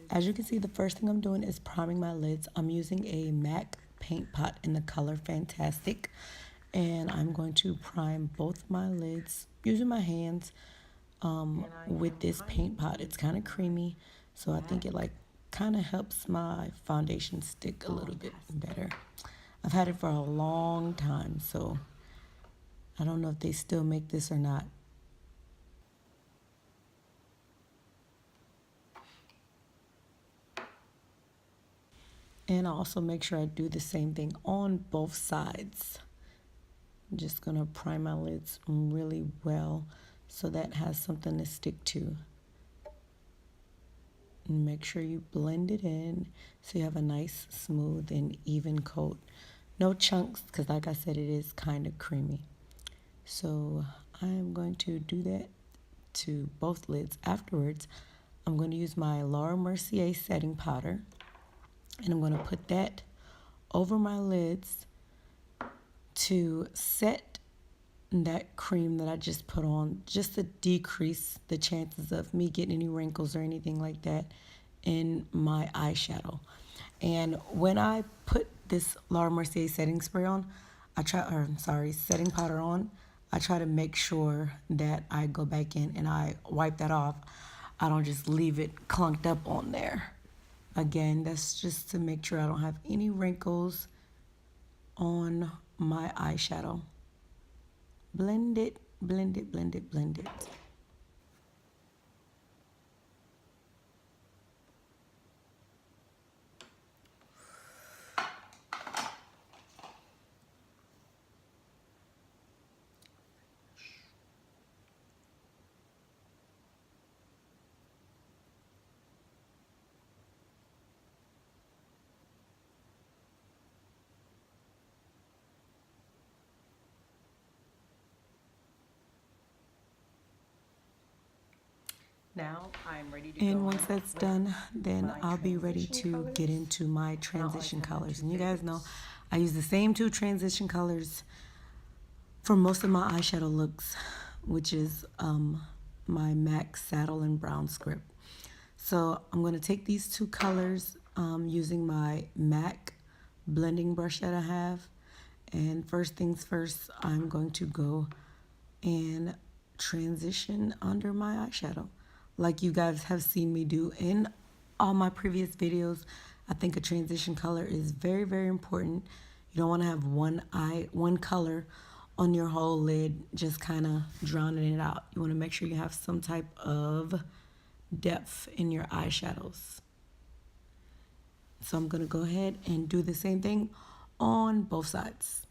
As you can see, the first thing I'm doing is priming my lids. I'm using a MAC paint pot in the color Fantastic. And I'm going to prime both my lids using my hands with this paint pot. It's kind of creamy, so I think it like kind of helps my foundation stick a little bit better. I've had it for a long time, so I don't know if they still make this or not. And I'll also make sure I do the same thing on both sides. I'm just going to prime my lids really well so that has something to stick to. And make sure you blend it in so you have a nice, smooth, and even coat. No chunks, because like I said, it is kind of creamy. So I'm going to do that to both lids. Afterwards, I'm going to use my Laura Mercier setting powder, and I'm going to put that over my lids to set that cream that I just put on, just to decrease the chances of me getting any wrinkles or anything like that in my eyeshadow. And when I put this Laura Mercier setting spray on, setting powder on, I try to make sure that I go back in and I wipe that off. I don't just leave it clunked up on there. Again, that's just to make sure I don't have any wrinkles on my eyeshadow. Blend it, blend it, blend it, blend it. Now I'm ready to And once that's done, then I'll be ready to get into my transition colors. And you guys know I use the same two transition colors for most of my eyeshadow looks, which is my MAC Saddle and Brownscript. So I'm going to take these two colors using my MAC blending brush that I have. And first things first, I'm going to go and transition under my eyeshadow, like you guys have seen me do in all my previous videos. I think a transition color is very, very important. You don't want to have one color on your whole lid, just kind of drowning it out. You want to make sure you have some type of depth in your eyeshadows. So I'm going to go ahead and do the same thing on both sides.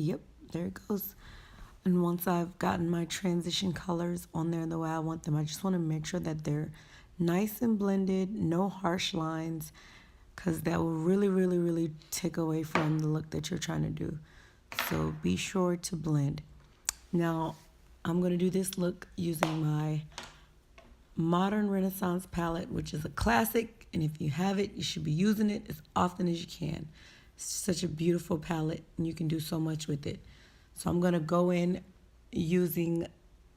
Yep, there it goes. And once I've gotten my transition colors on there the way I want them, I just want to make sure that they're nice and blended, no harsh lines, because that will really, really, really take away from the look that you're trying to do. So be sure to blend. Now, I'm going to do this look using my Modern Renaissance palette, which is a classic, and if you have it, you should be using it as often as you can. It's such a beautiful palette, and you can do so much with it. So I'm going to go in using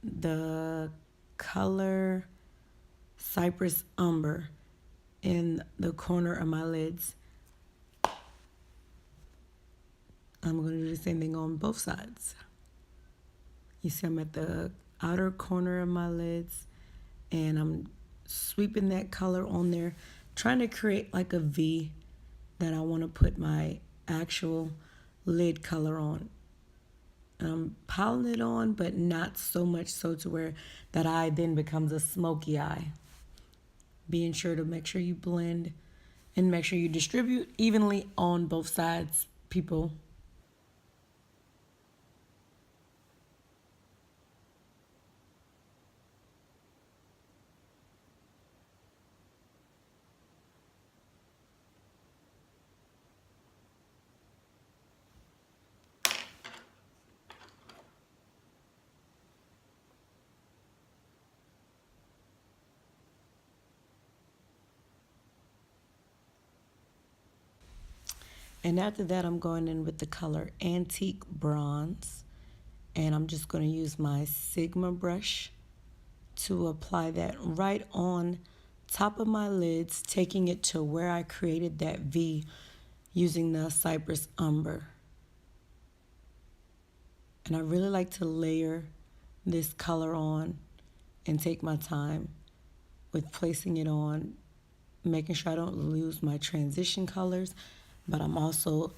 the color Cypress Umber in the corner of my lids. I'm going to do the same thing on both sides. You see I'm at the outer corner of my lids, and I'm sweeping that color on there, trying to create like a V that I want to put my actual lid color on. I'm piling it on, but not so much so to where that eye then becomes a smoky eye. Being sure to make sure you blend and make sure you distribute evenly on both sides, people. And after that, I'm going in with the color Antique Bronze. And I'm just going to use my Sigma brush to apply that right on top of my lids, taking it to where I created that V using the Cypress Umber. And I really like to layer this color on and take my time with placing it on, making sure I don't lose my transition colors, but I'm also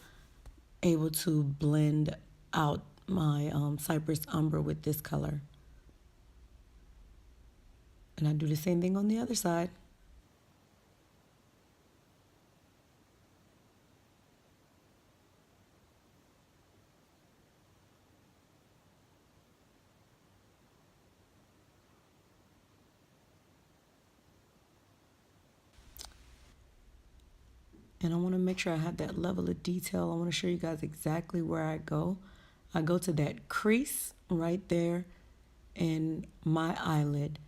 able to blend out my Cypress Umber with this color. And I do the same thing on the other side. And I want to make sure I have that level of detail. I want to show you guys exactly where I go. I go to that crease right there in my eyelid.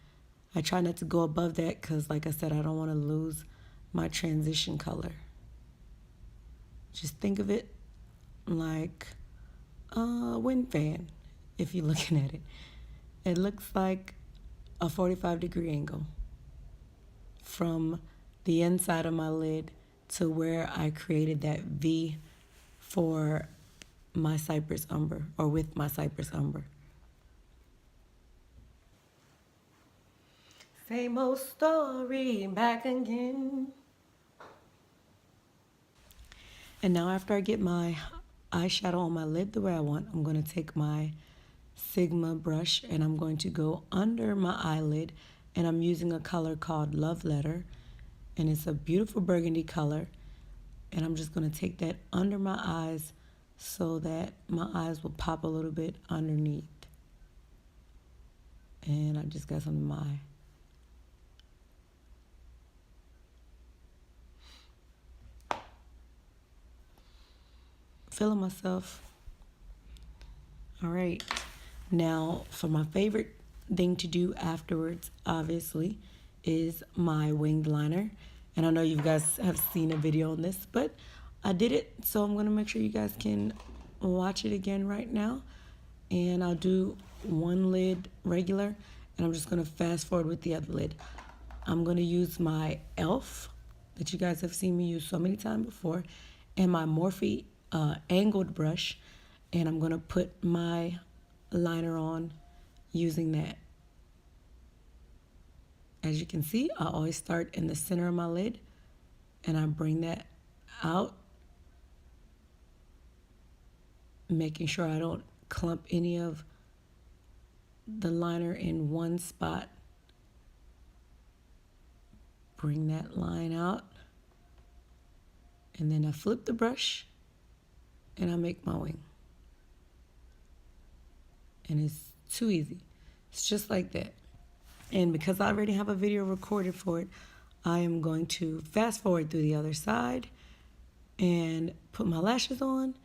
I try not to go above that because, like I said, I don't want to lose my transition color. Just think of it like a wind fan if you're looking at it. It looks like a 45-degree angle from the inside of my lid to where I created that V for my Cypress Umber, or with my Cypress Umber. Same old story, back again. And now after I get my eyeshadow on my lid the way I want, I'm going to take my Sigma brush and I'm going to go under my eyelid, and I'm using a color called Love Letter, and it's a beautiful burgundy color, and I'm just going to take that under my eyes so that my eyes will pop a little bit underneath. And I just got some in my eye. Feeling myself. All right, now for my favorite thing to do afterwards, obviously, is my winged liner. And I know you guys have seen a video on this, but I did it, so I'm going to make sure you guys can watch it again right now. And I'll do one lid regular, and I'm just going to fast forward with the other lid. I'm going to use my e.l.f. that you guys have seen me use so many times before, and my Morphe angled brush, and I'm going to put my liner on using that. As you can see, I always start in the center of my lid, and I bring that out, making sure I don't clump any of the liner in one spot. Bring that line out, and then I flip the brush and I make my wing. And it's too easy. It's just like that. And because I already have a video recorded for it, I am going to fast forward through the other side and put my lashes on,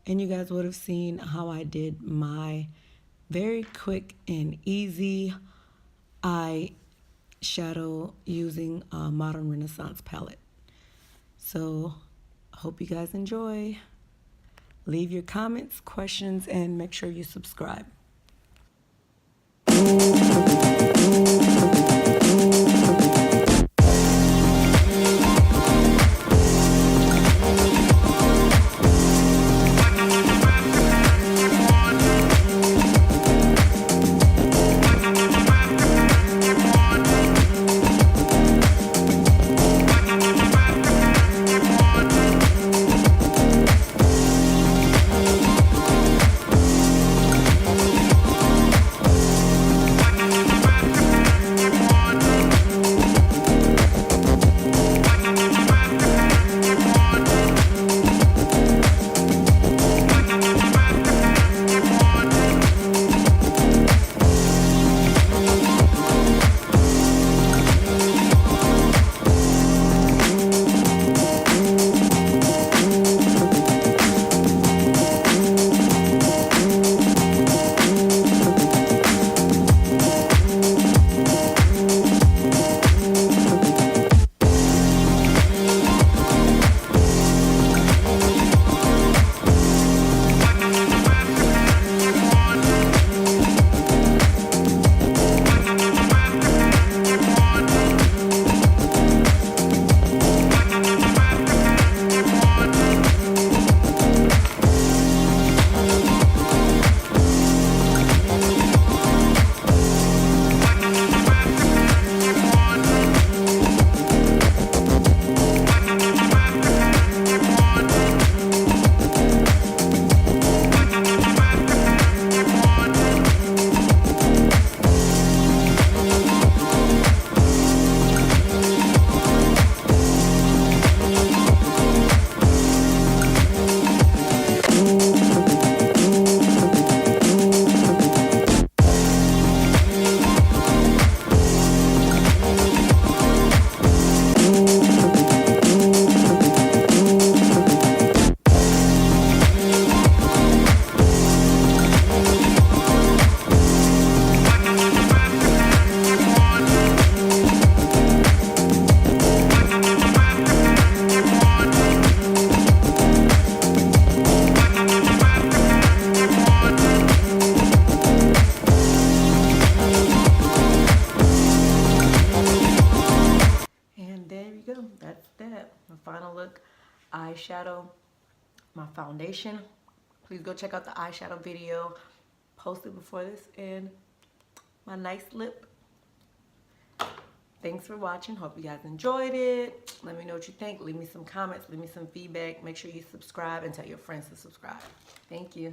and you guys would have seen how I did my very quick and easy eye shadow using a Modern Renaissance palette. So I hope you guys enjoy. Leave your comments, questions, and make sure you subscribe. look eyeshadow, my foundation. Please go check out the eyeshadow video posted before this, and my nice lip. Thanks for watching. Hope you guys enjoyed it. Let me know what you think. Leave me some comments. Leave me some feedback. Make sure you subscribe and tell your friends to subscribe. Thank you.